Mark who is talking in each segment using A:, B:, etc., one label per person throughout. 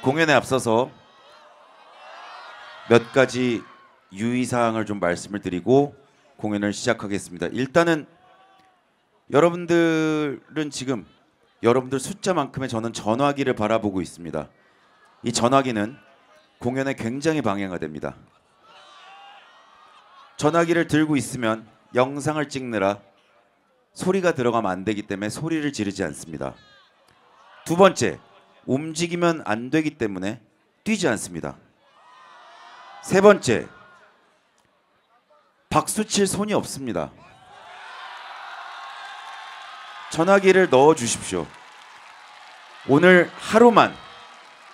A: 공연에 앞서서 몇 가지 유의사항을 좀 말씀을 드리고 공연을 시작하겠습니다. 일단은 여러분들은 지금 여러분들 숫자만큼의 저는 전화기를 바라보고 있습니다. 이 전화기는 공연에 굉장히 방해가 됩니다. 전화기를 들고 있으면 영상을 찍느라 소리가 들어가면 안 되기 때문에 소리를 지르지 않습니다. 두 번째, 움직이면 안 되기 때문에 뛰지 않습니다. 세 번째, 박수 칠 손이 없습니다. 전화기를 넣어 주십시오. 오늘 하루만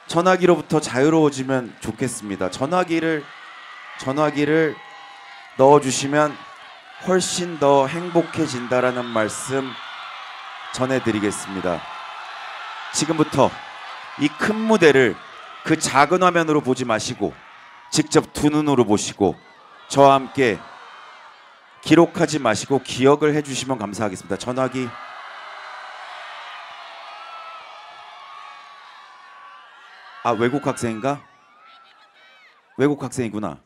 A: 전화기로부터 자유로워지면 좋겠습니다. 전화기를 넣어 주시면 훨씬 더 행복해진다라는 말씀 전해드리겠습니다. 지금부터 이 큰 무대를 그 작은 화면으로 보지 마시고 직접 두 눈으로 보시고 저와 함께 기록하지 마시고 기억을 해주시면 감사하겠습니다. 전화기 외국 학생인가? 외국 학생이구나.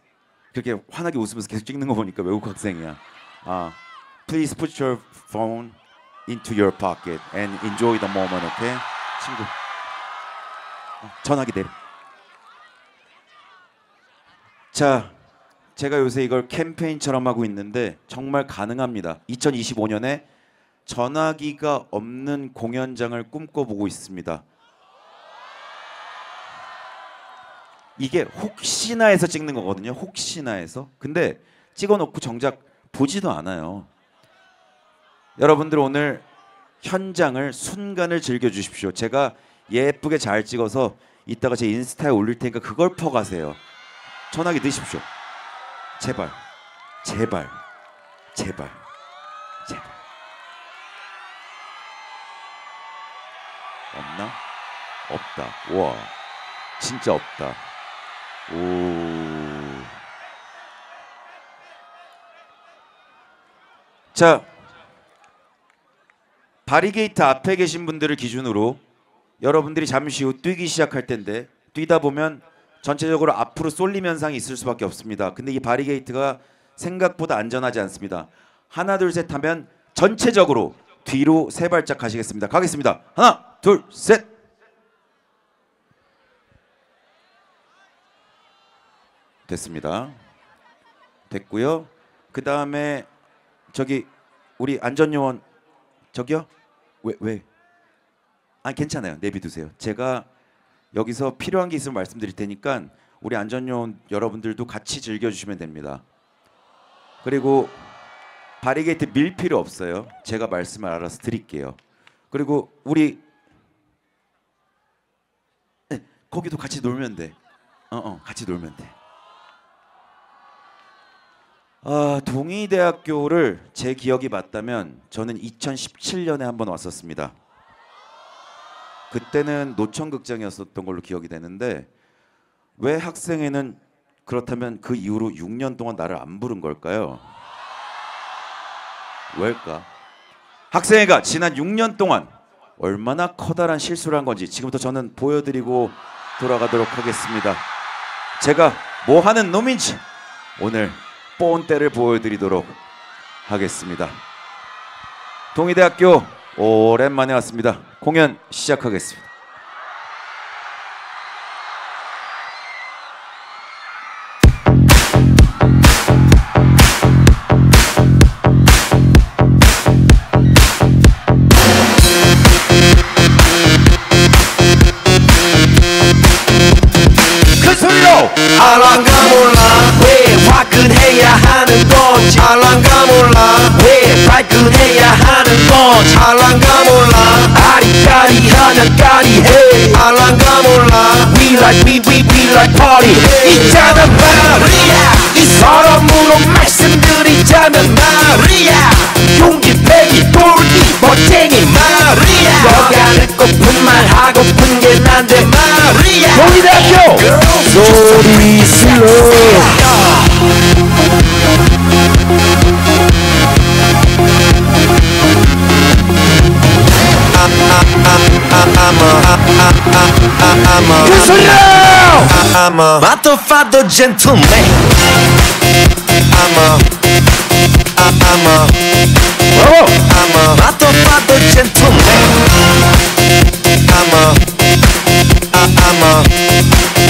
A: 그렇게 환하게 웃으면서 계속 찍는 거 보니까 외국 학생이야. Please put your phone into your pocket and enjoy the moment, okay? 친구, 전화기 내려. 자, 제가 요새 이걸 캠페인처럼 하고 있는데 정말 가능합니다. 2025년에 전화기가 없는 공연장을 꿈꿔보고 있습니다. 이게 혹시나 해서 찍는 거거든요. 혹시나 해서. 근데 찍어놓고 정작 보지도 않아요. 여러분들 오늘 현장을, 순간을 즐겨주십시오. 제가 예쁘게 잘 찍어서 이따가 제 인스타에 올릴 테니까 그걸 퍼가세요. 전화기 넣으십시오. 제발, 제발, 제발, 제발. 없나? 없다. 와, 진짜 없다. 오. 자, 바리게이트 앞에 계신 분들을 기준으로 여러분들이 잠시 후 뛰기 시작할 텐데 뛰다 보면 전체적으로 앞으로 쏠림 현상이 있을 수밖에 없습니다. 근데 이 바리게이트가 생각보다 안전하지 않습니다. 하나 둘 셋 하면 전체적으로 뒤로 세 발짝 가시겠습니다. 가겠습니다. 하나 둘 셋. 됐습니다. 됐고요. 그 다음에 저기 우리 안전요원 저기요? 왜? 괜찮아요. 내비두세요. 제가 여기서 필요한 게 있으면 말씀드릴 테니까 우리 안전요원 여러분들도 같이 즐겨주시면 됩니다. 그리고 바리게이트 밀 필요 없어요. 제가 말씀을 알아서 드릴게요. 그리고 우리 거기도 같이 놀면 돼. 같이 놀면 돼. 동의대학교를 제 기억이 맞다면 저는 2017년에 한번 왔었습니다. 그때는 노천극장이었었던 걸로 기억이 되는데 왜 학생회는 그렇다면 그 이후로 6년 동안 나를 안 부른 걸까요? 왜일까? 학생회가 지난 6년 동안 얼마나 커다란 실수를 한 건지 지금부터 저는 보여드리고 돌아가도록 하겠습니다. 제가 뭐 하는 놈인지 오늘 뽐때를 보여드리도록 하겠습니다. 동의대학교 오랜만에 왔습니다. 공연 시작하겠습니다.
B: 큰 소리로 알랑가 몰라 왜 화끈해야 하는 건지 알랑가 몰라 왜 발끈해야 하는 건지 알랑가 몰라 아리까리하면 까리해 알랑가 몰라 We like party 있잖아 말이야 이 서러움으로 말씀드리자면 말이야 용기 패기 돌기 멋쟁이 말이야 너가 듣고픈 말 하고픈 게 난데 말이야 동의대학교 소리 질러 I'm a I'm a motherfucker gentleman. I'm a motherfucker gentleman.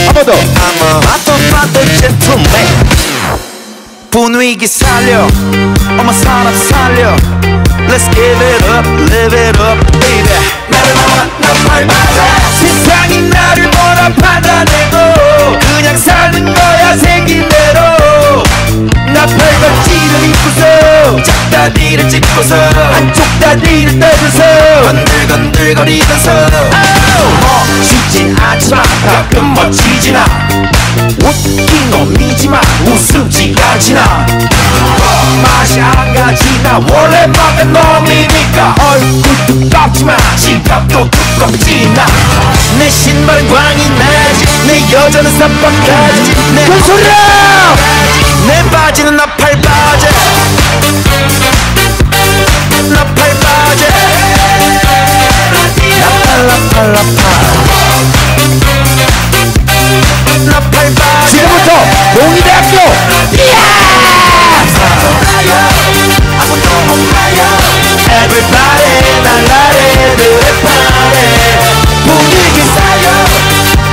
A: 한 번 더.
B: I'm a motherfucker gentleman. 분위기 살려, 어머 사람 살려. Let's give it up, live it up, baby. 나를 나와, 난 밟아라. 세상이 나를 뭐라 판단해도 그냥 사는 거야 생긴 대로. 나 팔걸지를 입고서 짝다리를 짚고서 한쪽 다리를 떨면서 건들건들거리면서 멋지진 않지만 가끔 멋지진 않아. 웃긴 놈이지만 우습지 않지나. 맛이 안 가지나 원래 먹은 놈이니까. 얼굴도 깎지만 지갑도 두껍지나. 내 신발은 광이 나지, 내 여자는 쌈박하지. 그 소리야! 내 바지는 나팔 바지, 나팔 바지. 나팔 나팔 바지.
A: 지금부터 동의대학교.
B: Everybody 날라래 늘 파래. 분위기 쌓여,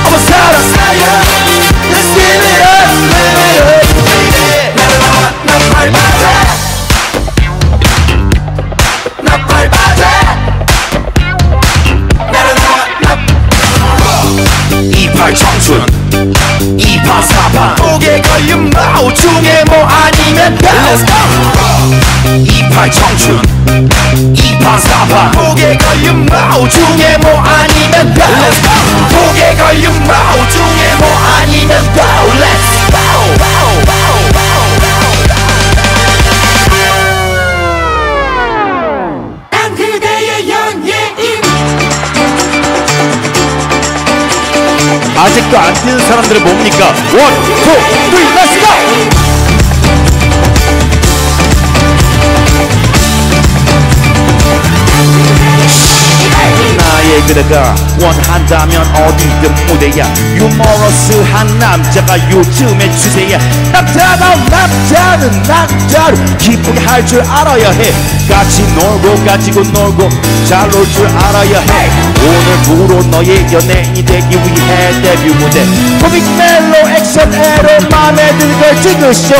B: 어머 사랑 쌓여. Let's give it up, live it up, baby. 나를 나와, 난 밟아줘. 난 밟아줘. 나를 나와, 난 28 청춘 2판 4판 목에 걸린 마우 중에 뭐 아니면 Let's go. 28 청춘 2판 4판 목에 걸린 마우 중에 뭐 아니면 Let's go. 목에 걸린 마우 중에 뭐 아니면 Go. Let's go. 난 그대의 연예인.
A: 아직도 안 뛰는 사람들은 뭡니까? 1, 2, 3, let's go! 나의 그대가 원한다면 어디든 무대야. 유머러스한 남자가 요즘의 추세야. 남자다운 남자는 남자로 기쁘게 할 줄 알아야 해. 같이 놀고 가지고 놀고 잘 놀 줄 알아야 해. 오늘부로 너의 연예인이 되기 위해 데뷔 무대 코믹 멜로 액션 에로 맘에 드는 걸 찍으쇼.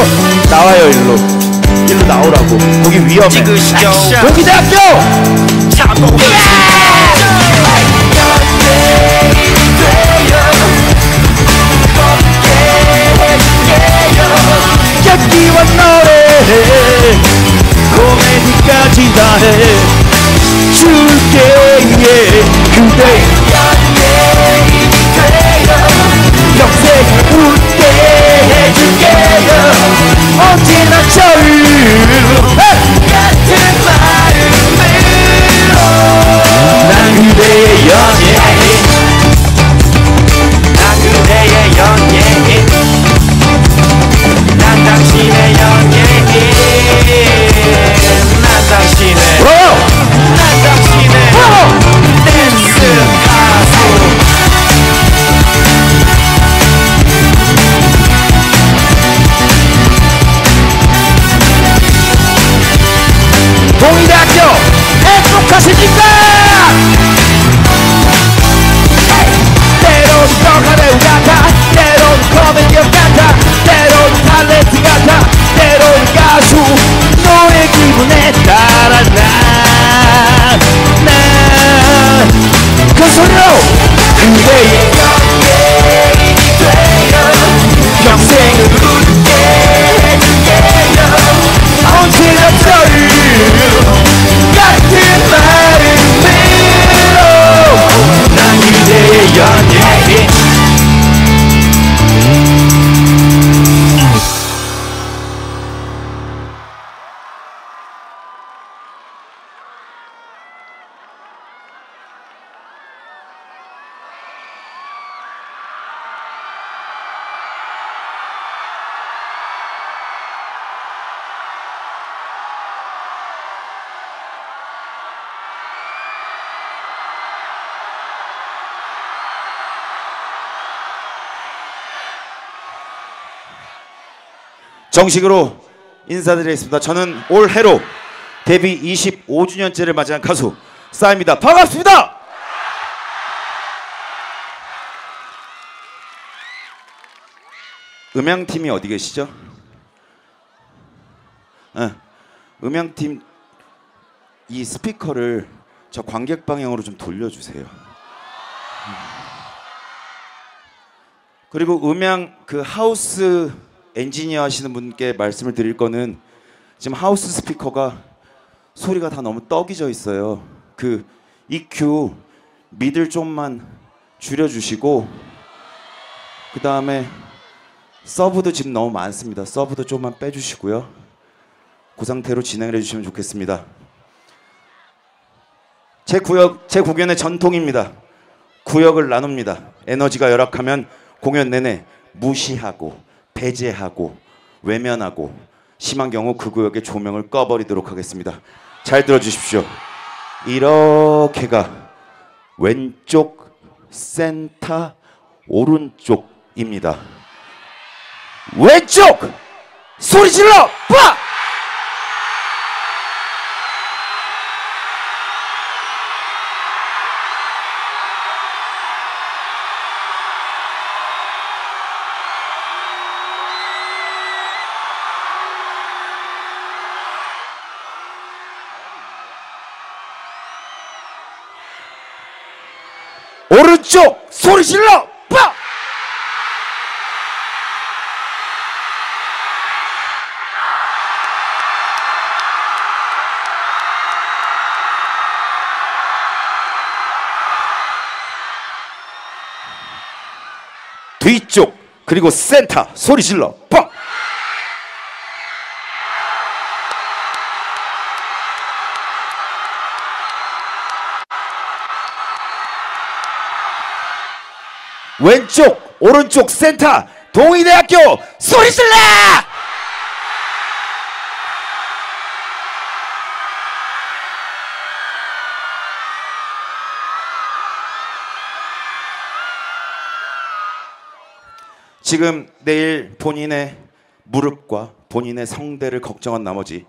A: 나와요 일로 나오라고. 거기 위험해.
B: 찍으시죠.
A: 동기대학교 연기와 노래 코미디까지 다 해줄게. 그대 평생 웃게 해줄게요. 언제나 저를
B: 같은 마음으로.
A: 난 그대의 연예인.
B: 난 그대의 연예인. 난 당신의 연예인. 난 당신의.
A: 브라보!
B: 난 당신의
A: 정식으로 인사드리겠습니다. 저는 올해로 데뷔 25주년째를 맞이한 가수 싸입니다. 반갑습니다. 음향팀이 어디 계시죠? 음향팀 이 스피커를 저 관객 방향으로 좀 돌려주세요. 그리고 음향 그 하우스 엔지니어 하시는 분께 말씀을 드릴 거는 지금 하우스 스피커가 소리가 다 너무 떡이져 있어요. 그 EQ 미들 좀만 줄여주시고, 그 다음에 서브도 지금 너무 많습니다. 서브도 좀만 빼주시고요. 그 상태로 진행을 해주시면 좋겠습니다. 제 공연의 전통입니다. 구역을 나눕니다. 에너지가 열악하면 공연 내내 무시하고 배제하고 외면하고, 심한 경우 그 구역의 조명을 꺼버리도록 하겠습니다. 잘 들어주십시오. 이렇게가 왼쪽, 센터, 오른쪽입니다. 왼쪽! 소리 질러! 빠! 오른쪽! 소리 질러! 빠! 뒤쪽 그리고 센터 소리 질러 뻥! 왼쪽 오른쪽 센터 동의대학교 소리 질러! 지금 내일 본인의 무릎과 본인의 성대를 걱정한 나머지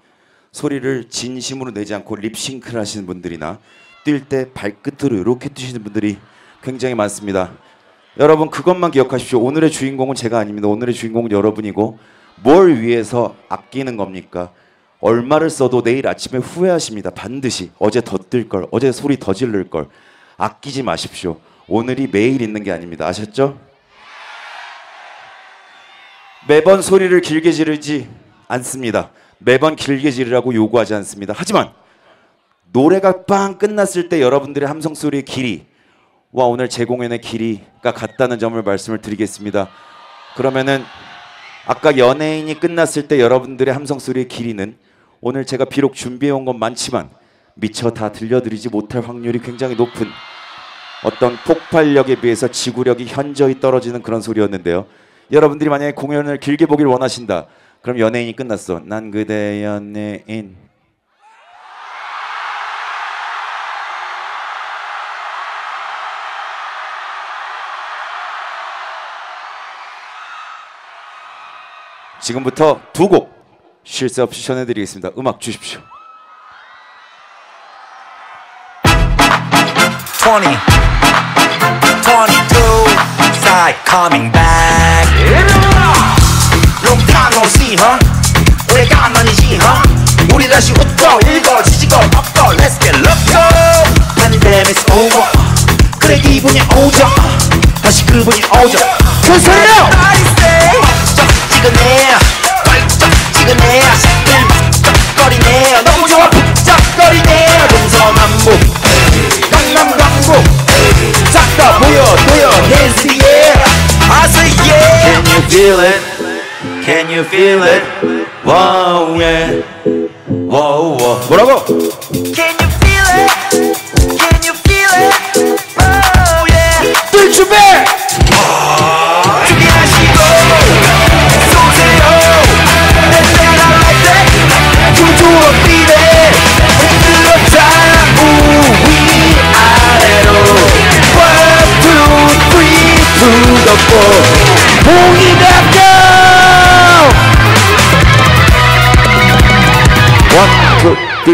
A: 소리를 진심으로 내지 않고 립싱크를 하시는 분들이나 뛸 때 발끝으로 이렇게 뛰시는 분들이 굉장히 많습니다. 여러분 그것만 기억하십시오. 오늘의 주인공은 제가 아닙니다. 오늘의 주인공은 여러분이고, 뭘 위해서 아끼는 겁니까? 얼마를 써도 내일 아침에 후회하십니다. 반드시 어제 더 뛸 걸, 어제 소리 더 지를 걸. 아끼지 마십시오. 오늘이 매일 있는 게 아닙니다. 아셨죠? 매번 소리를 길게 지르지 않습니다. 매번 길게 지르라고 요구하지 않습니다. 하지만 노래가 빵 끝났을 때 여러분들의 함성 소리의 길이, 와 오늘 제 공연의 길이가 같다는 점을 말씀을 드리겠습니다. 그러면은 아까 연예인이 끝났을 때 여러분들의 함성 소리의 길이는 오늘 제가 비록 준비해온 건 많지만 미처 다 들려드리지 못할 확률이 굉장히 높은 어떤 폭발력에 비해서 지구력이 현저히 떨어지는 그런 소리였는데요. 여러분들이 만약에 공연을 길게 보길 원하신다, 그럼 연예인이 끝났어. 난 그대 연예인. 지금부터 두 곡 쉴 새 없이 전해드리겠습니다. 음악 주십시오.
B: 20, 22, side coming back. Long time no see, huh? 오래간만이지, huh? 우리 다시 웃고 읽어 지지고 엎고 Let's get loco. Pandemic's over. 그래 기분이 오죠. 다시 그분이 오죠. 큰 소리로! 쩍지근해 쩍지근해 쩍거리네 너무 좋아 쩍거리네 동서남북 강남 강북 싹 다 보여 Hands in the air I say yeah.
A: Can you feel it? Can you feel it? Wow yeah. Wow wow. 뭐라고?
B: Can you feel it? Can you feel it? Oh yeah.
A: 뜰 준비!
B: 준비하시고 쏘세요. That's that I like that. 조조한 비례 흔들었다 위아래로 1, 2, 3 to the 4 봉이대학교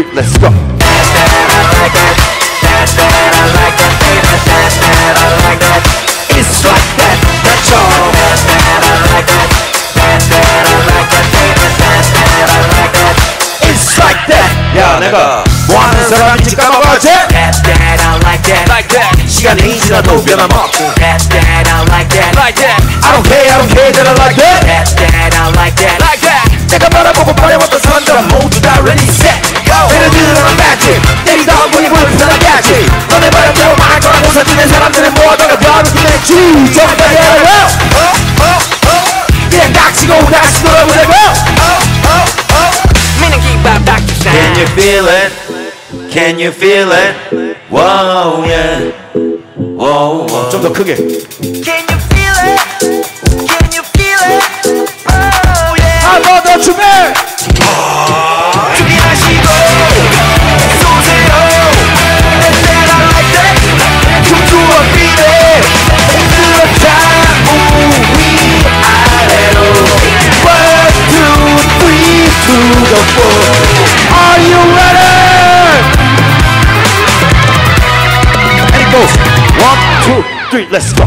B: three, let's go. It's like that, that's all. It's like that. 야, 내가 뭐하는 사람인지 까먹었지? 시간이 지나도 변함없고. I don't care that I like that. 내가 바라보고 버려왔던 사람들은 모두 다 ready set. 얘네들은 magic. 내리다 보니 불편하게 하지. 너네 바람대로 말할 거라고 사주는 사람들은 모두가 변하겠지. 정말 해요. 그냥 닥치고 다시 돌아오려고. Can you feel it? Can you feel it? Wow, yeah. Whoa, whoa. 좀 더 크게.
C: Can you feel it? Can you feel it? Oh yeah.
B: 한 번 더 준비.
C: 준비하시고 쏘세요. And then I like that. 춤추어 beat it. 오늘은 다 우리 아래로. 1, 2, 3 to the 4.
B: Are you ready? And it goes 1, 2, 3, let's go.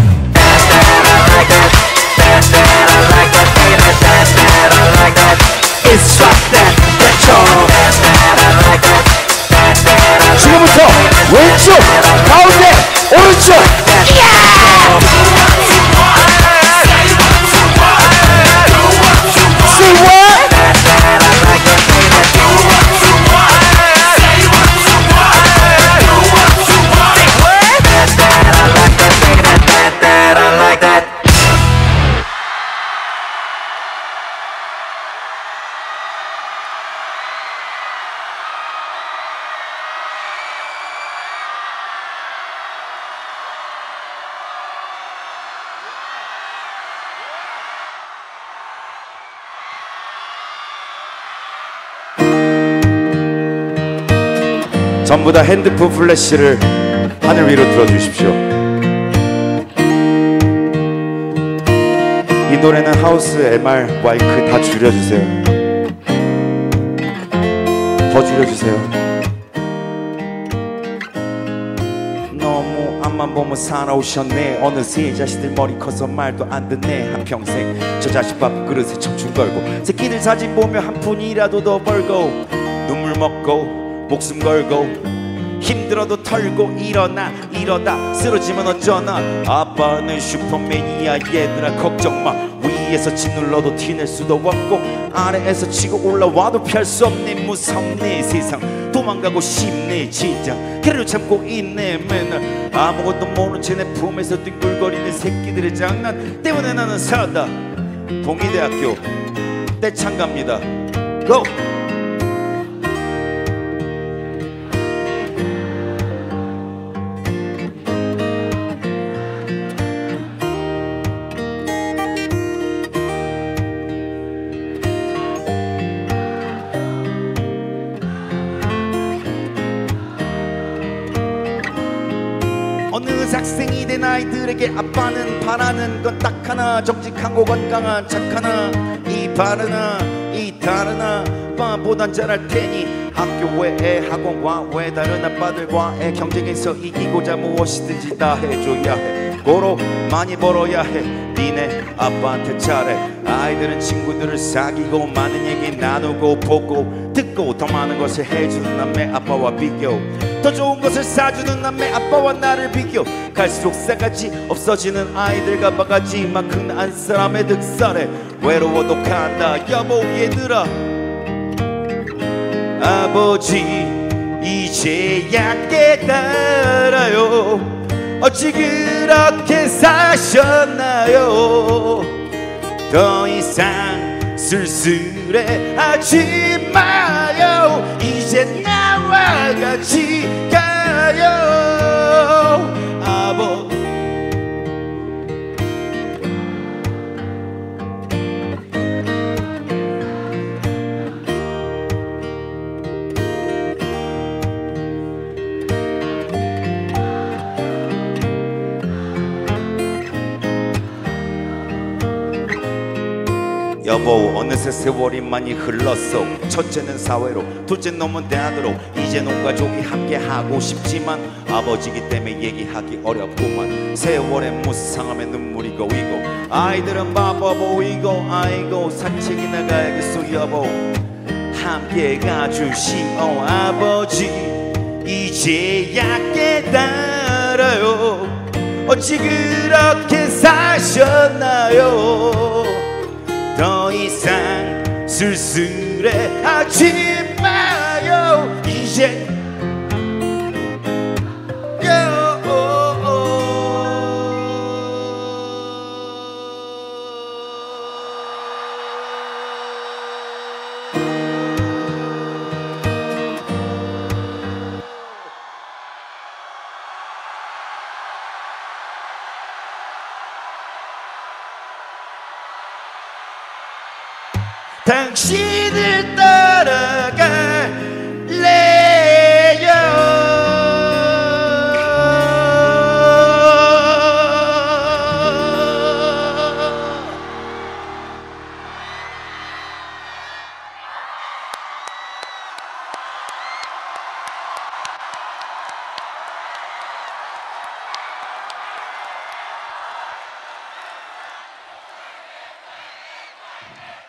C: It's like that, that's all.
B: 지금부터 왼쪽, 가운데, 오른쪽. Say what?
A: 전부 다 핸드폰 플래시를 하늘 위로 들어주십시오. 이 노래는 하우스, MR, 마이크 다 줄여주세요. 더 줄여주세요. 너무 앞만 보면 살아오셨네. 어느새 자식들 머리 커서 말도 안 듣네. 한평생 저 자식 밥그릇에 청춘 걸고 새끼들 사진 보며 한 푼이라도 더 벌고 눈물 먹고 목숨 걸고 힘들어도 털고 일어나 이러다 쓰러지면 어쩌나. 아빠는 슈퍼맨이야 얘들아 걱정마. 위에서 짓눌러도 티낼 수도 없고 아래에서 치고 올라와도 피할 수 없네. 무섭네 세상 도망가고 싶네 진짜. 걔를 참고 있네 맨날 아무것도 모른 채 내 품에서 뒹굴거리는 새끼들의 장난 때문에 나는 살다. 동의대학교 떼창 갑니다. 고! 어느 학생이 된 아이들에게 아빠는 바라는 건 딱 하나. 정직하고 건강한 착하나. 이 바르나 이 다르나 바보단 잘할 테니. 학교 외에 학원과 외 다른 아빠들과의 경쟁에서 이기고자 무엇이든지 다 해줘야 해. 고로 많이 벌어야 해. 니네 아빠한테 잘해. 아이들은 친구들을 사귀고 많은 얘기 나누고 보고 듣고 더 많은 것을 해주는 남매 아빠와 비교. 더 좋은 것을 사주는 남매 아빠와 나를 비교. 갈수록 싸가지 없어지는 아이들과 바가지만큼 안 사람의 득살에 외로워도 간다. 여보 얘들아 아버지 이제야 깨달아요. 어찌 그렇게 사셨나요. 더 이상 쓸쓸해하지 마요. 이제 나와 같이 가요. 아버 여보 어느
D: 어느새 세월이 많이 흘렀어. 첫째는 사회로, 둘째 놈은 대안으로. 이제 온 가족이 함께 하고 싶지만 아버지기 때문에 얘기하기 어렵구만. 세월의 무상함에 눈물이 고이고 아이들은 바빠 보이고 아이고 산책이 나가야겠어 여보. 함께 가주시오 아버지. 이제야 깨달아요. 어찌 그렇게 사셨나요? 더 이상 쓸쓸해하지 마요. 이제 당신을 따라갈래요.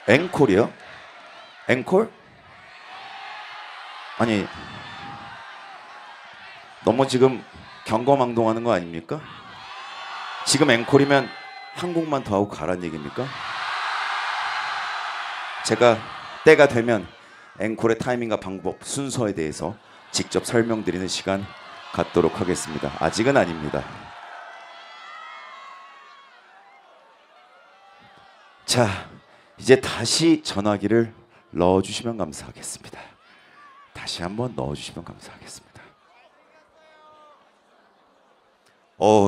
A: 앵콜이요? 앵콜? 아니 너무 지금 경거망동하는 거 아닙니까? 지금 앵콜이면 한 곡만 더 하고 가란 얘기입니까? 제가 때가 되면 앵콜의 타이밍과 방법, 순서에 대해서 직접 설명드리는 시간 갖도록 하겠습니다. 아직은 아닙니다. 자, 이제 다시 전화기를 넣어주시면 감사하겠습니다. 다시 한번 넣어주시면 감사하겠습니다.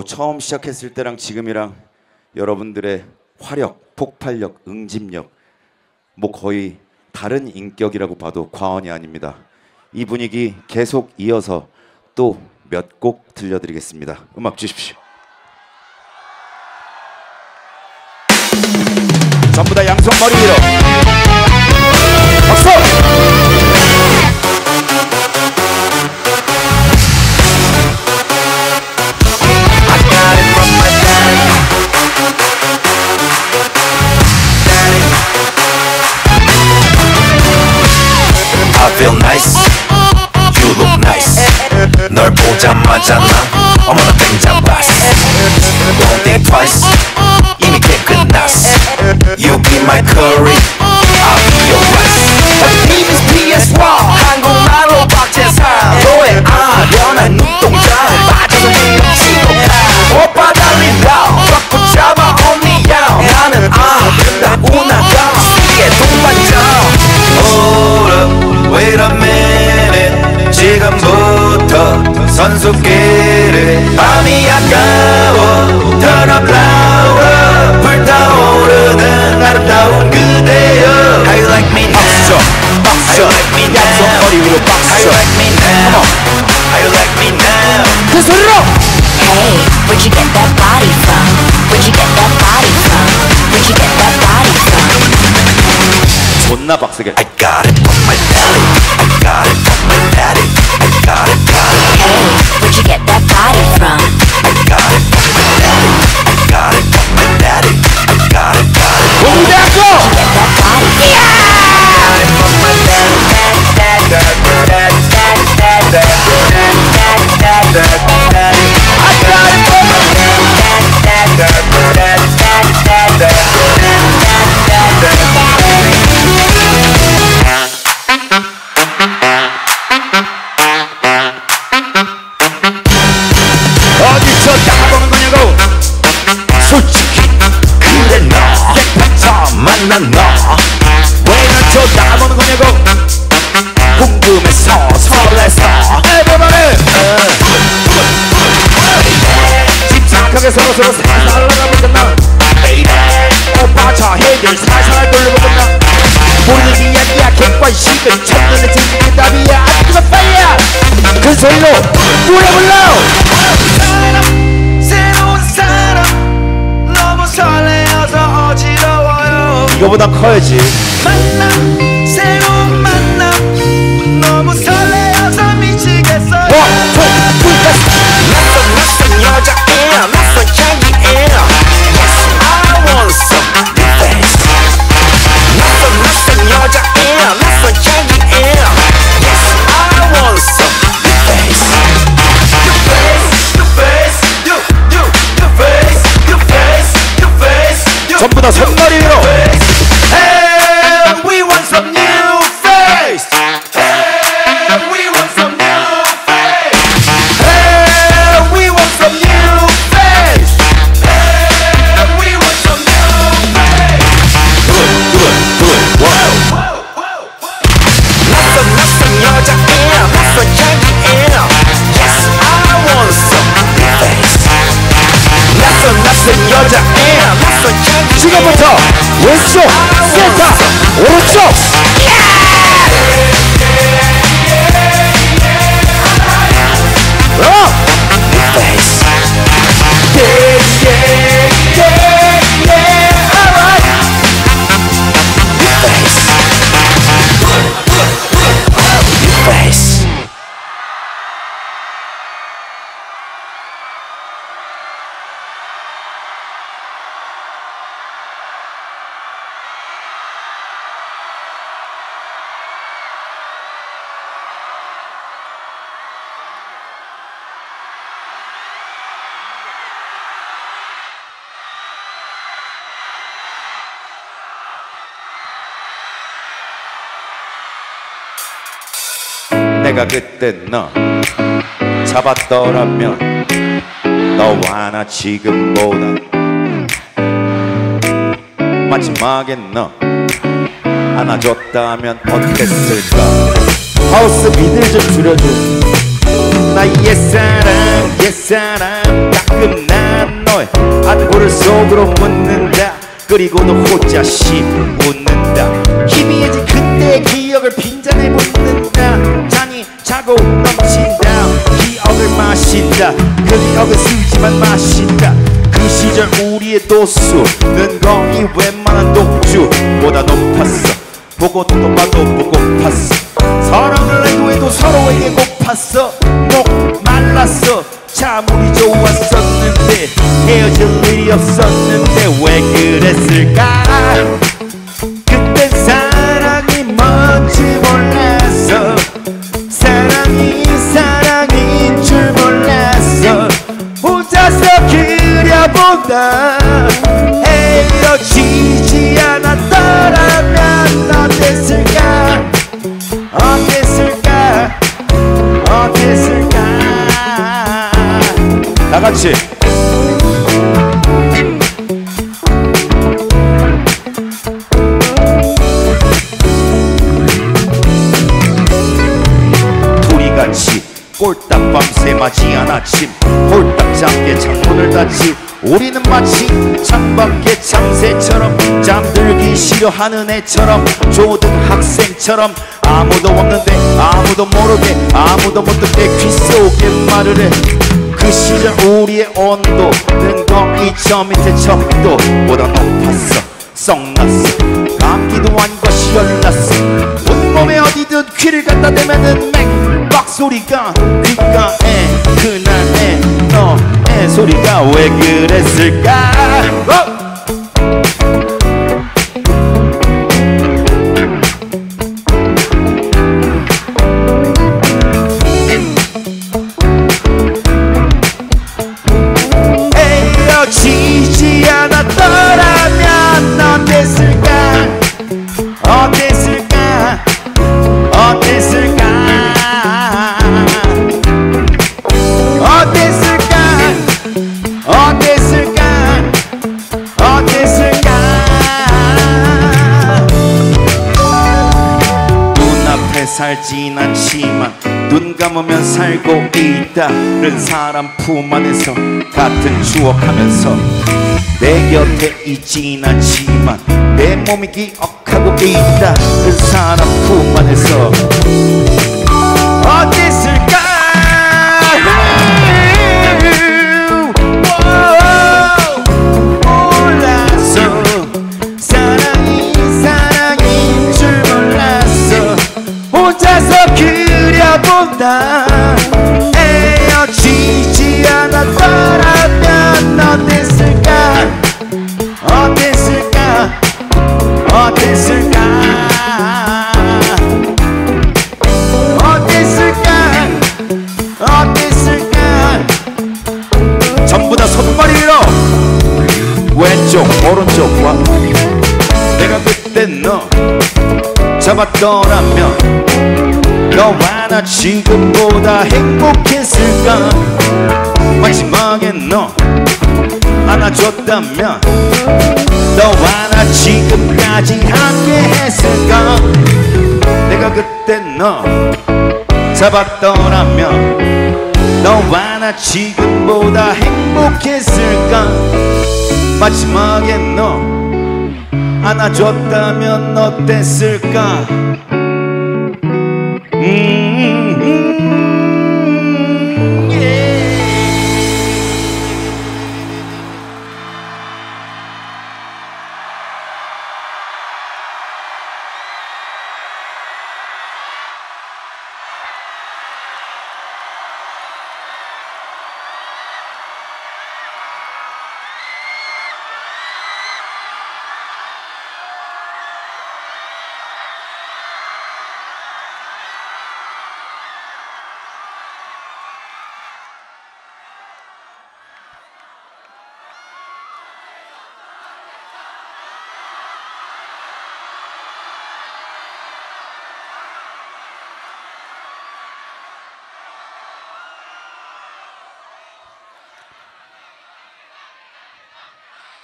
A: 처음 시작했을 때랑 지금이랑 여러분들의 화력, 폭발력, 응집력 뭐 거의 다른 인격이라고 봐도 과언이 아닙니다. 이 분위기 계속 이어서 또 몇 곡 들려드리겠습니다. 음악 주십시오. 전부 다 양손 머리 위로 박수!
B: I feel nice, you look nice. 널 보자마자 난 어머나 땡잡았어. Don't think twice, 이미 깨끗났어. You be my curry, I'll be your rice. My name is PS1, 한국말로 박재상. 너의 아련한 눈동자에 빠져서 헤엄치고 오빠 달린다, 꽉 붙잡아 only you. 나는 아름다운 아가 수위의 동반자. Hold up, wait a minute. 지금부터 선수끼리 밤이 아까워. Turn up louder. 불타오르는 아름다운 그대여. How you like me now? How you like me now? 양손 머리 위로 박수. How you like me now? How you like me now? 그 소리로!
E: Hey, where'd you get that body from? Where'd you get that body from? Where'd you get that body from?
A: 존나 빡세게.
B: I got it from my belly. I got it from my daddy. I got it, got it.
E: Hey, where'd you get that body from?
B: I got it from my belly. I got it from my daddy. I got it, got it.
A: 공대학교!
E: Get that body.
B: I got it from my belly.
A: 어디서 나가보는 거냐고!
B: 솔직히 그래 너 백팔 처음 만난 너
A: 왜 날 쳐다보는 거냐고!
B: 궁금해서 설레서
A: Everybody! 집착하게 서로서로 살살 올라가보겠나? 오빠 저 헤이들 살살 돌려보겠나? 모르는 이야기야 객관식은 첫눈에 찍는 답이야. 아직도 빨리야! 그 소리로 노래 불러!
C: 새로운 사람 너무 설레어서 어지러워요.
A: 이거
D: 이거보다 커야지.
C: 만남 새로운 만남 너무 설레어서 미치겠어
B: 낯선 여자애야 낯선 향기애야 Yes I want some new face 낯선 여자애야 낯선 향기애야 Yes I want some new face
C: Your face, your face, your face, your face, your face, your
D: 전부 다 손머리 위로.
C: Hey, we want some new face. Hey, we want some new face. Hey, we want some new face. Hey, we want some new face.
B: 낯선 여자애야 낯선 향기애야 Yes I want some new face 낯선 여자애야 낯선 향기애야
D: 지금부터 왼쪽, 센터, 오른쪽.
B: new face new face new face
D: 내가 그때 너 잡았더라면 너와 나 지금보다 마지막에 너 안아줬다면 어땠을까. 하우스 비들 좀 줄여줘. 나의 옛사랑 가끔 난 너의 안부를 속으로 묻는다. 그리고도 호자심 웃는다. 희미해진 그때의 기억을 빈잔에 붓는다. 잔이 차고 넘친다. 기억을 마신다. 그 기억은 술지만 마신다. 그 시절 우리의 도수는 거의 웬만한 독주보다 높았어. 보고 또 봐도 보고팠어. 사랑을 해도 해도 서로에게 고팠어. 목 말랐어. 참 우리 좋았었는데 헤어질 일이 없었는데 왜 그랬을까. 그땐 사랑이 뭔지 몰랐어. 사랑인 줄 몰랐어. 혼자서 그려본다. 헤어지지 않았더라면 어땠을까. 어땠을까. 어땠을까. 다같이 둘이같이 꼴딱 밤새 맞이한 아침 홀딱 잠게 창문을 닫지. 우리는 마치 창밖의 창새처럼 잠들기 싫어하는 애처럼 초등학생처럼 아무도 없는데 아무도 모르게 아무도 못 듣게 귀 속에 말을 해. 그 시절 우리의 온도는 거의 저 밑에 척도보다 높았어. 썩났어. 감기도 한 것이 열났어. 온몸에 어디든 귀를 갖다 대면은 맹박 소리가 귓가에 그날의 너의 소리가 왜 그랬을까. 헤어지지 않았더라면 어땠을까. 어땠을까. 어땠을까. 어땠을까. 어땠을까. 어땠을까. 눈앞에 살진 않지만 눈 감으면 살고 있다는 사람 품 안에서 같은 추억하면서 내 곁에 있진 않지만 내 몸이 기억하고 있다는 사람 품 안에서 어땠을까. 몰랐어. 사랑이 혼자서 그려본다 헤어지지 않았더라면 어땠을까 어땠을까 어땠을까 어땠을까 어땠을까 전부 다 손머리 위로 왼쪽 오른쪽과 내가 그때 너 잡았더라면 너와 나 지금보다 행복했을까 마지막에 너 안아줬다면 너와 나 지금까지 함께 했을까 내가 그때 너 잡았더라면 너와 나 지금보다 행복했을까 마지막에 너 안아줬다면 어땠을까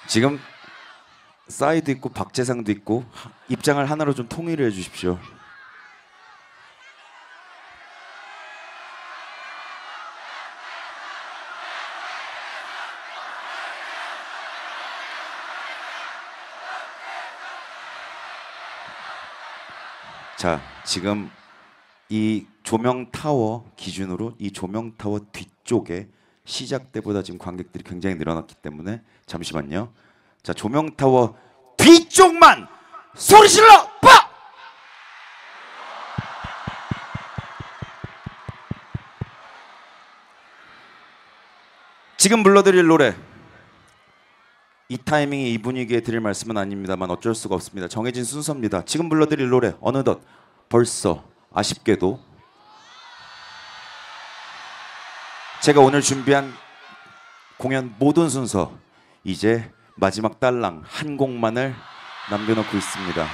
A: 지금 싸이도 있고 박재상도 있고 입장을 하나로 좀 통일을 해주십시오. 자, 지금 이 조명 타워 기준으로 이 조명 타워 뒤쪽에 시작 때보다 지금 관객들이 굉장히 늘어났기 때문에 잠시만요. 자, 조명 타워 뒤쪽만 소리 질러 봐! 지금 불러드릴 노래 이 타이밍에 이 분위기에 드릴 말씀은 아닙니다만 어쩔 수가 없습니다. 정해진 순서입니다. 지금 불러드릴 노래 어느덧 벌써 아쉽게도 제가 오늘 준비한 공연 모든 순서 이제 마지막 딸랑 한 곡만을 남겨놓고 있습니다.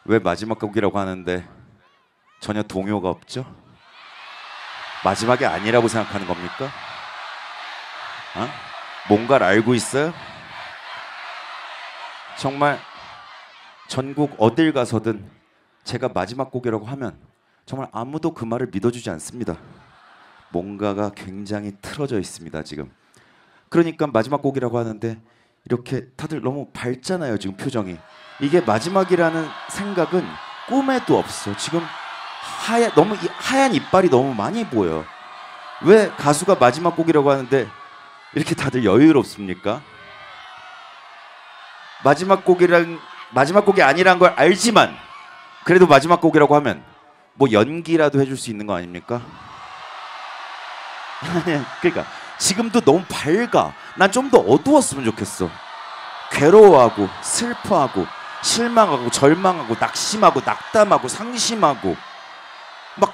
A: 왜 마지막 곡이라고 하는데 전혀 동요가 없죠? 마지막이 아니라고 생각하는 겁니까? 어? 뭔가를 알고 있어요? 정말 전국 어딜 가서든 제가 마지막 곡이라고 하면 정말 아무도 그 말을 믿어주지 않습니다. 뭔가가 굉장히 틀어져 있습니다 지금. 그러니까 마지막 곡이라고 하는데 이렇게 다들 너무 밝잖아요 지금 표정이. 이게 마지막이라는 생각은 꿈에도 없어. 지금 너무 하얀 이빨이 너무 많이 보여. 왜 가수가 마지막 곡이라고 하는데 이렇게 다들 여유롭습니까? 마지막 곡이 아니란 걸 알지만 그래도 마지막 곡이라고 하면 뭐 연기라도 해줄 수 있는 거 아닙니까? 그러니까 지금도 너무 밝아. 난 좀 더 어두웠으면 좋겠어. 괴로워하고 슬퍼하고 실망하고 절망하고 낙심하고 낙담하고 상심하고 막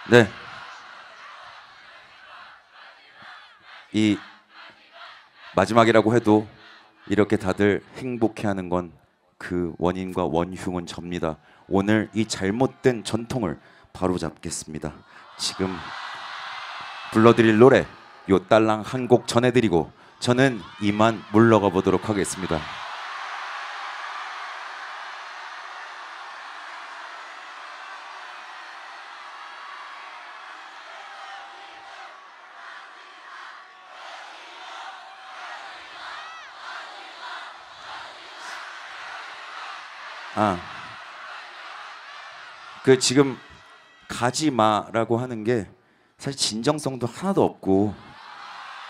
A: 네. 이 마지막이라고 해도 이렇게 다들 행복해하는 건 그 원인과 원흉은 접니다. 오늘 이 잘못된 전통을 바로잡겠습니다. 지금 불러드릴 노래 요 딸랑 한 곡 전해드리고 저는 이만 물러가 보도록 하겠습니다. 그 지금 가지 마라고 하는 게 사실 진정성도 하나도 없고,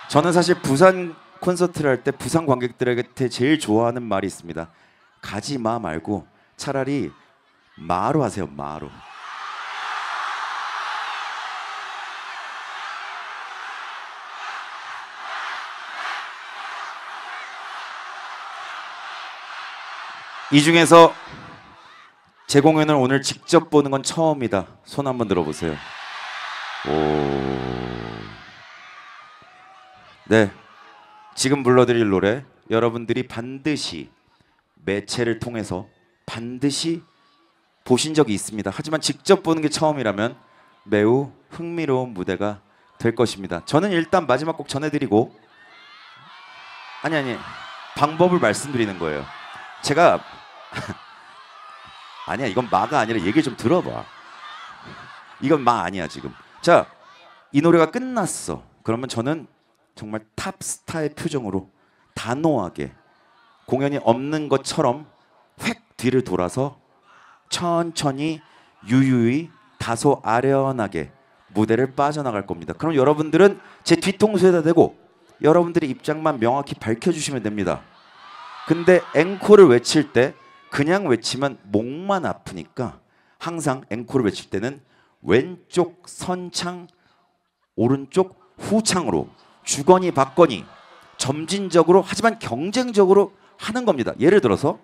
A: 저는 사실 부산 콘서트를 할 때 부산 관객들에게 제일 좋아하는 말이 있습니다. 가지 마 말고 차라리 마로 하세요. 마로. 이 중에서 제 공연을 오늘 직접 보는 건 처음이다. 손 한번 들어보세요. 네, 지금 불러드릴 노래 여러분들이 반드시 매체를 통해서 반드시 보신 적이 있습니다. 하지만 직접 보는 게 처음이라면 매우 흥미로운 무대가 될 것입니다. 저는 일단 마지막 곡 전해드리고, 아니 방법을 말씀드리는 거예요. 제가 아니야, 이건 마가 아니라 얘기 좀 들어봐. 이건 마 아니야 지금. 자, 이 노래가 끝났어. 그러면 저는 정말 탑스타의 표정으로 단호하게 공연이 없는 것처럼 획 뒤를 돌아서 천천히 유유히 다소 아련하게 무대를 빠져나갈 겁니다. 그럼 여러분들은 제 뒤통수에다 대고 여러분들의 입장만 명확히 밝혀주시면 됩니다. 근데 앵콜을 외칠 때 그냥 외치면 목만 아프니까 항상 앵콜을 외칠 때는 왼쪽 선창, 오른쪽 후창으로 주거니 받거니 점진적으로 하지만 경쟁적으로 하는 겁니다. 예를 들어서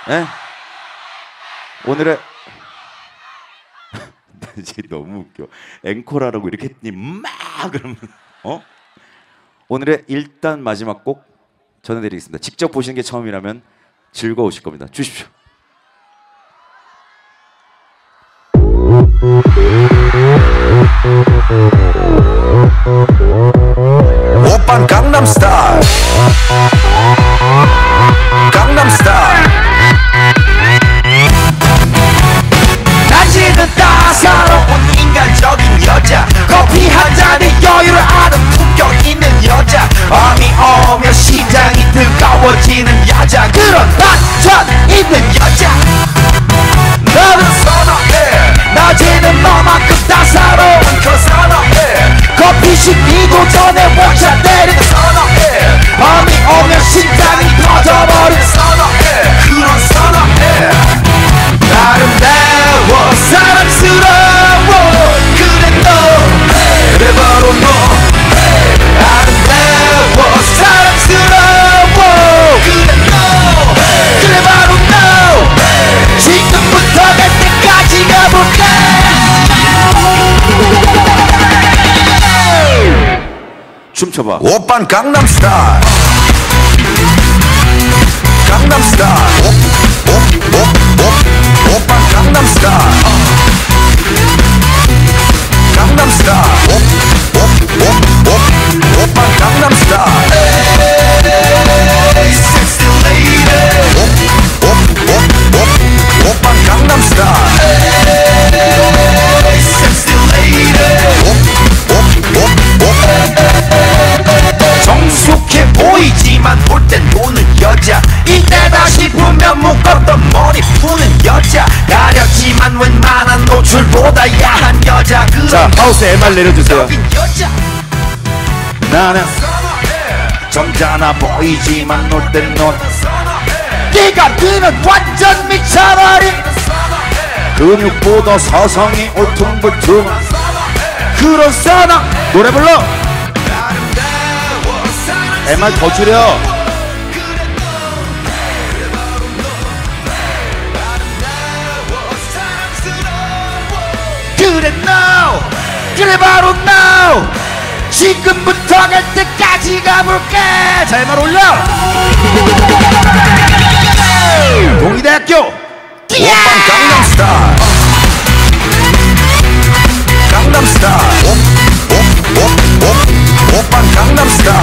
A: 네? 오늘의 이제 너무 웃겨. 앵콜하라고 이렇게 했더니 막 그러면 오늘의 일단 마지막 곡 전해드리겠습니다. 직접 보시는 게 처음이라면 즐거우실 겁니다. 주십시오.
B: 오빤 강남스타일 강남스타일
C: 낮에는 따사로운 인간적인 여자, 커피 한 잔에 여유를 아는 품격 있는 여자, 밤이 오면 심장이 뜨거워지는 여자, 그런 반전 있는 여자 나는 선호해. 낮에는 너만큼 따사로운 그 선호해. 커피 식히고 전에 원샷 때리는 선호해. 밤이 오면 심장이 터져버리는 선호해. 그런 선호해. 아름다워 사랑스러워 그래 너 그래 바로 너 아름다워 사랑스러워 그래 너 그래 바로 너 지금부터 갈 때까지 가볼까.
A: 춤춰봐.
B: 오빤 강남스타일 강남스타일 오빤 강남스타일 강남스타일 오빤 강남스타일
C: Sexy lady
B: 오빤 강남스타일
C: Sexy lady 정숙해 보이지만 볼 땐 노는 여자, 이때다 싶으면 묶었던 머리 푸는 여자, 가렸지만 웬만한 노출보다 야한 여자, 그런
A: 자, 하우스 MR 내려주세요.
C: 여자.
A: 나는
C: 점잖아 보이지만 놀 땐 놀 네가 뛰는 완전 미쳐버린
A: 근육보다 사상이 울퉁불퉁
C: 그런 사람
A: 노래 불러. MR 더 줄여.
C: 그래 now 그래 바로 now 지금부터 갈 때까지 가볼게. 자 MR 올려.
A: 동의대학교
B: 오빤 강남스타일 강남스타일 오빤 강남스타일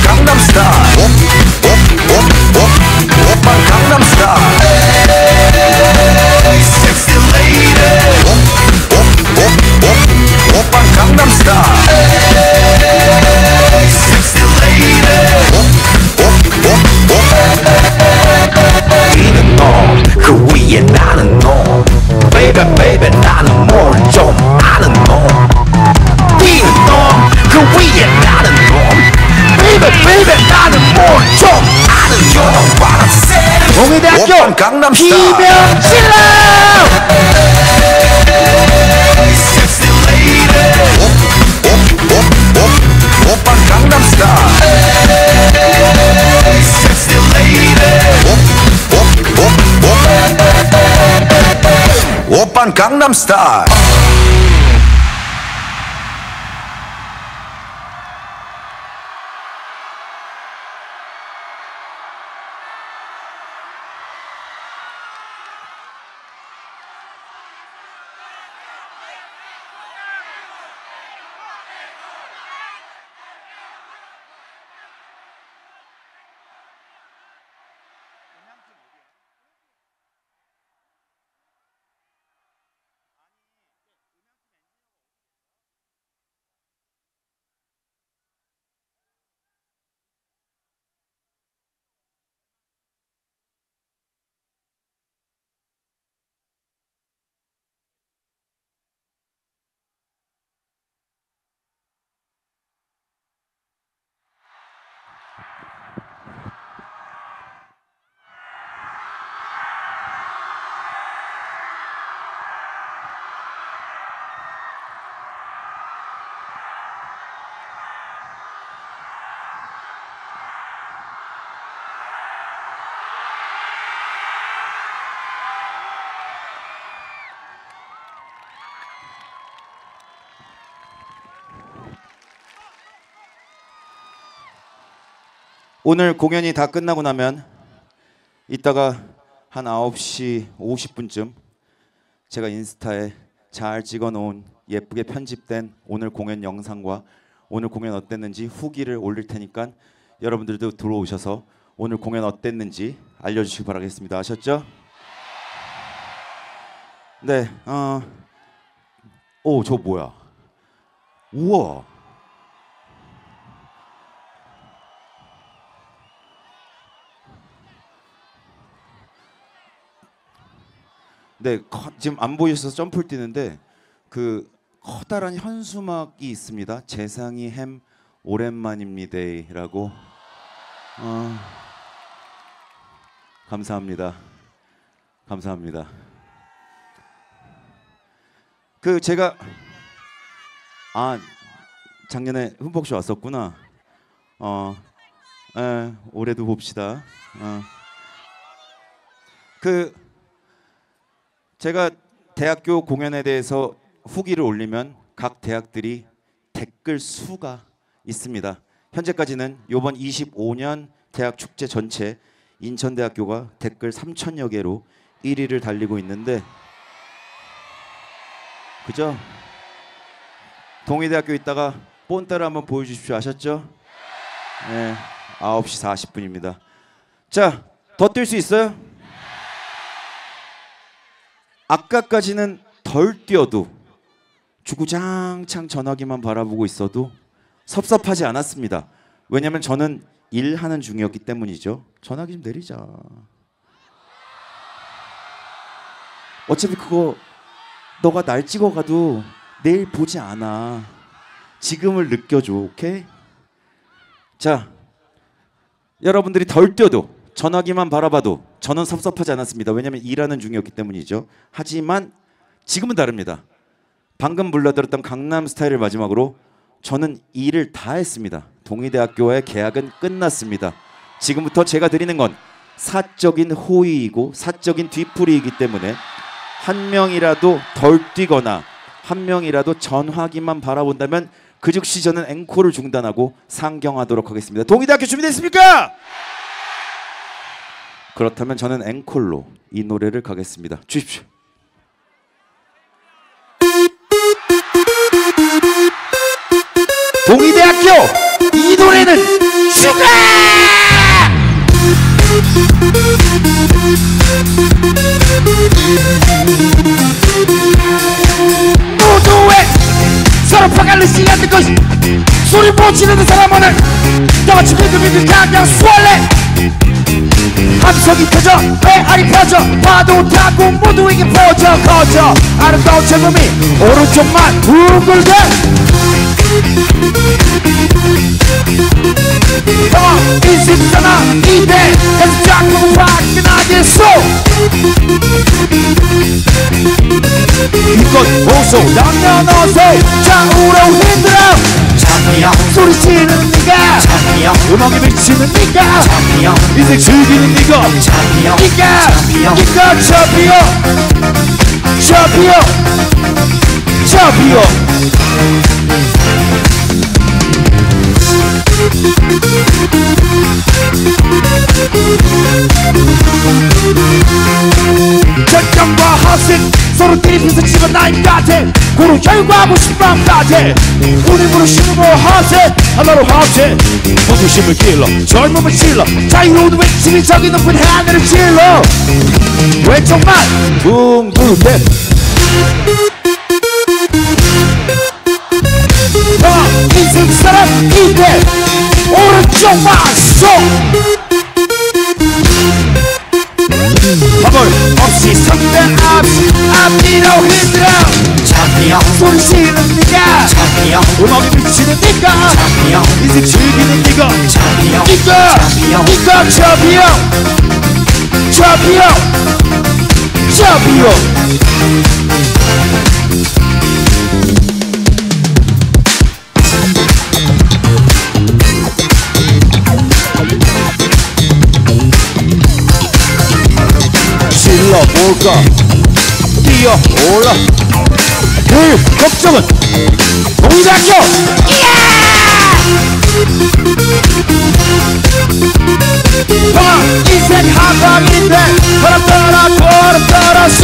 B: 강남스타일 오빤 강남스타일
C: Sexy lady
B: 오빤 강남스타일
C: 동의대학교 김영실라
B: 오빤 강남스타일 오빤 강남스타일
D: 오늘 공연이 다 끝나고 나면 이따가 한 9시 50분쯤 제가 인스타에 잘 찍어놓은 예쁘게 편집된 오늘 공연 영상과 오늘 공연 어땠는지 후기를 올릴 테니까 여러분들도 들어오셔서 오늘 공연 어땠는지 알려주시기 바라겠습니다. 아셨죠? 네, 오, 저 뭐야? 우와. 네, 지금 안 보이셔서 점프를 뛰는데 그 커다란 현수막이 있습니다. 재상이 햄 오랜만입니다라고. 감사합니다. 감사합니다. 그 제가 작년에 흠뻑쇼 왔었구나. 올해도 봅시다. 제가 대학교 공연에 대해서 후기를 올리면 각 대학들이 댓글 수가 있습니다. 현재까지는 이번 25년 대학 축제 전체 인천대학교가 댓글 3,000여 개로 1위를 달리고 있는데, 그죠? 동의대학교 있다가 뽐따라 한번 보여주십시오. 아셨죠? 네, 9시 40분입니다. 자, 더 뛸 수 있어요? 아까까지는 덜 뛰어도 주구장창 전화기만 바라보고 있어도 섭섭하지 않았습니다. 왜냐면 저는 일하는 중이었기 때문이죠. 전화기 좀 내리자. 어차피 그거 너가 날 찍어가도 내일 보지 않아. 지금을 느껴줘. 오케이? 자, 여러분들이 덜 뛰어도 전화기만 바라봐도 저는 섭섭하지 않았습니다. 왜냐하면 일하는 중이었기 때문이죠. 하지만 지금은 다릅니다. 방금 불러드렸던 강남스타일을 마지막으로 저는 일을 다 했습니다. 동의대학교와의 계약은 끝났습니다. 지금부터 제가 드리는 건 사적인 호의이고 사적인 뒤풀이이기 때문에 한 명이라도 덜 뛰거나 한 명이라도 전화기만 바라본다면 그 즉시 저는 앵콜을 중단하고 상경하도록 하겠습니다. 동의대학교 준비됐습니까? 그렇다면 저는 앵콜로 이 노래를 가겠습니다. 주십시오.
C: 동의대학교 이 노래는 슈가! 모두의 서로 파갈리 시간 듣고 소리 못 지르는 사람 오늘 너같이 비글비글 강강 수월래 함성이 터져 배알이 펴져 파도 타고 모두에게 퍼져 커져 아름다운 젊음이 오른쪽만 둥글게 인생이잖아 이대 계속 자꾸 화끈하게 마음껏 호소 남녀노소 좌우로 흔들어
B: champion
C: 소리치는 네가
B: champion
C: 음악에 미치는 네가
B: champion
C: 인생 즐기는 네가
B: champion
C: 네가 챔피언 절정과 허식 서로끼리 비슷치만 나인 같아 고로 결과하고 싶은 마음 같아 우리 부르심으로 허세 하나로 합체 무두심을 길러 젊음을 질러 자유로운 외침이 저기 높은 하늘을 질러 왼쪽만 둥글대 인생 사람 이대 오른쪽만 쏙 허물 없이 성대 없이 앞뒤로 흔들어
B: champion
C: 소리치는 네가
B: champion
C: 음악에 미치는 네가
B: champion
C: 인생 즐기는 네가
B: champion
C: 네가 챔피언 질러볼까 뛰어올라 그 걱정은 동의대학교 평화 인생 한방인데 바람 따라 쏘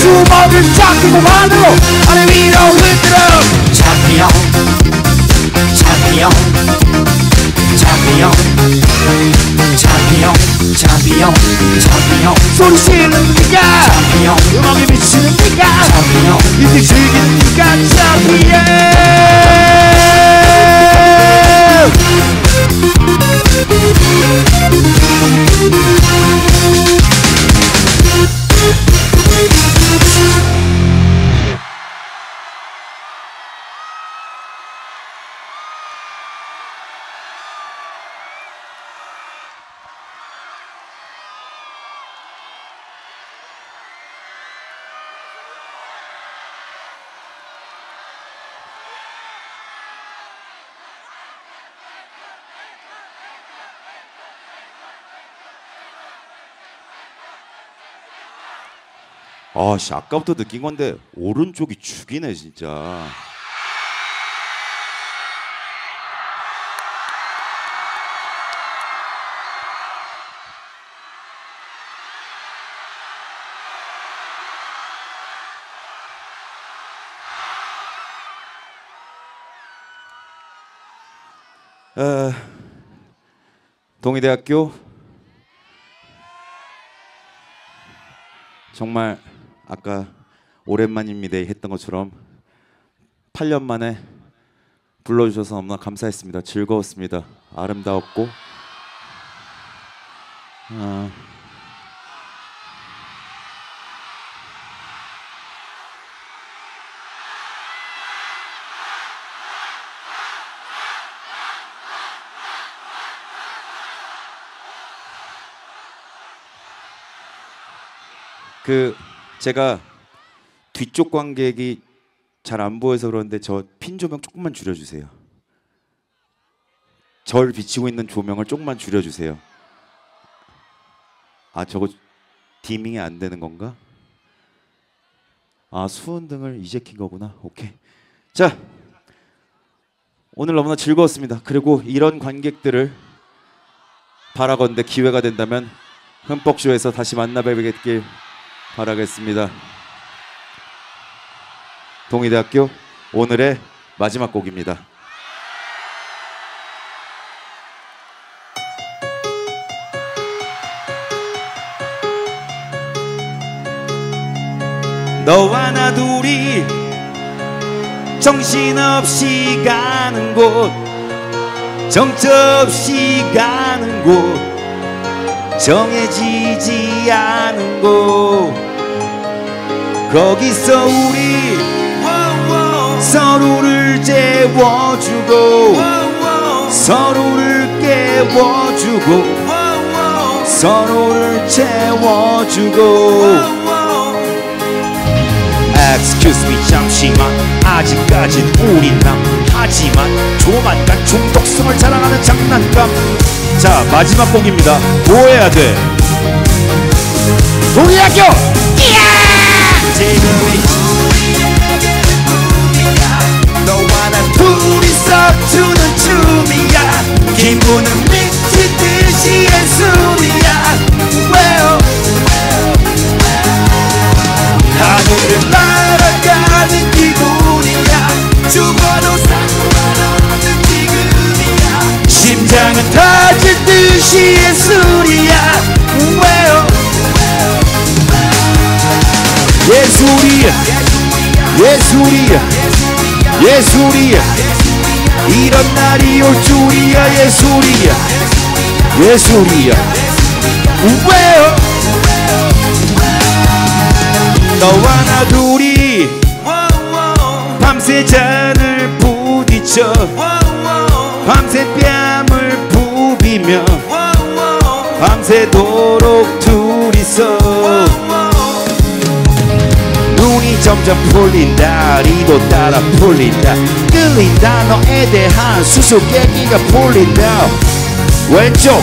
C: 주먹을 쫙 끼고 하늘로 아래 위로 흔들어
B: champion champion champion champion champion champion
C: 소리치는 네가
B: champion
C: 음악에 미치는 네가
B: champion
C: 인생 즐기는 네가 챔피언
A: 아씨 아까부터 느낀 건데 오른쪽이 죽이네 진짜. 동의대학교 정말 아까 오랜만입니다 했던 것처럼 8년 만에 불러주셔서 너무나 감사했습니다. 즐거웠습니다. 아름다웠고 제가 뒤쪽 관객이 잘 안 보여서 그런데 저 핀 조명 조금만 줄여주세요. 절 비치고 있는 조명을 조금만 줄여주세요. 아 저거 디밍이 안 되는 건가? 아 수은등을 이제 킨 거구나. 오케이. 자 오늘 너무나 즐거웠습니다. 그리고 이런 관객들을 바라건대 기회가 된다면 흠뻑쇼에서 다시 만나 뵙겠길 바라겠습니다. 동의대학교 오늘의 마지막 곡입니다.
D: 너와 나 둘이 정신없이 가는 곳 정처없이 가는 곳 정해지지 않은 곳 거기서 우리 서로를 재워주고 서로를 깨워주고 서로를 채워주고 Excuse me 잠시만 아직까진 우린 남 하지만 조만간 중독성을 자랑하는 장난감. 자 마지막 곡입니다. 뭐 해야 돼? 동의학교! 지금이 너와 난 둘이서 추는 춤이야. 기분은 미친 듯이 예술이야. 하늘을 날아가는 기분이야. 죽어도 상관없는 지금이야. 심장은 터질 듯이 예술이야. 예술이야. 예술이야. 예술이야. 이런 날이 올 줄이야. 예술이야. 예술이야. 너와 나 둘이 밤새 잔을 부딪혀 밤새 뺨을 부비며 밤새도록 둘이서 눈이 점점 풀린다. 리도 따라 풀린다. 끌린다. 너에 대한 수수께끼가 풀린다. 왼쪽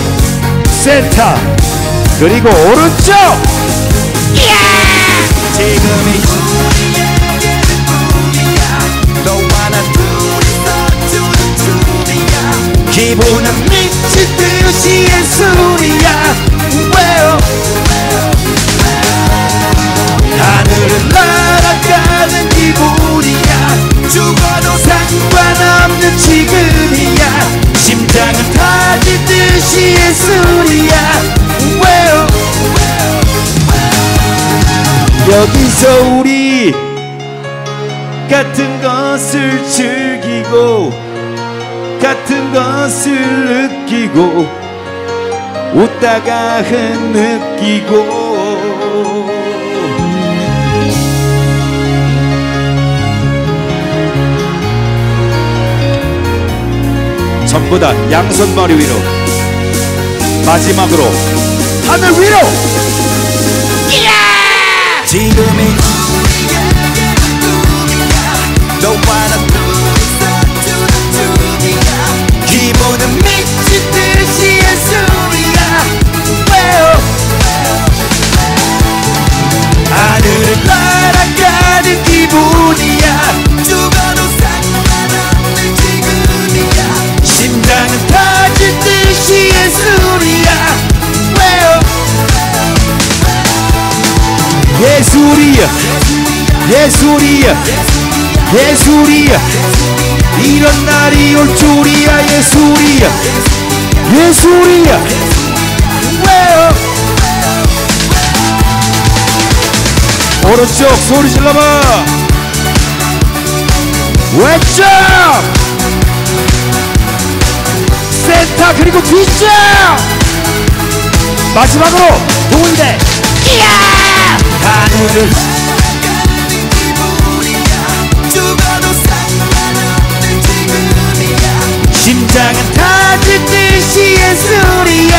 D: 센터 그리고 오른쪽 지금이 너와 나 둘이서 추는 춤이야. 기분은 미친 듯이 예술이야. 하늘을 날아가는 기분이야. 죽어도 상관없는 지금이야. 심장은 터질 듯이 예술이야. 여기서 우리 같은 것을 즐기고 같은 것을 느끼고 웃다가 흐느끼고 전부 다 양손머리 위로 마지막으로 하늘 위로 지금이 너와 나 둘이서 추는 춤이야. 기분은 미친 듯이 예술이야. 하늘을 날아가는 기분이야. 죽어도 상관없는 지금이야. 심장은 터질 듯이 예술이야. 예술이야. 예술이야. 예술이야. 이런 날이 올 줄이야. 예술이야. 예술이야. 오른쪽 소리 질러봐. 왼쪽 센터 그리고 뒤쪽 마지막으로 동일대 하늘을 심장은 터질 듯이 예술이야.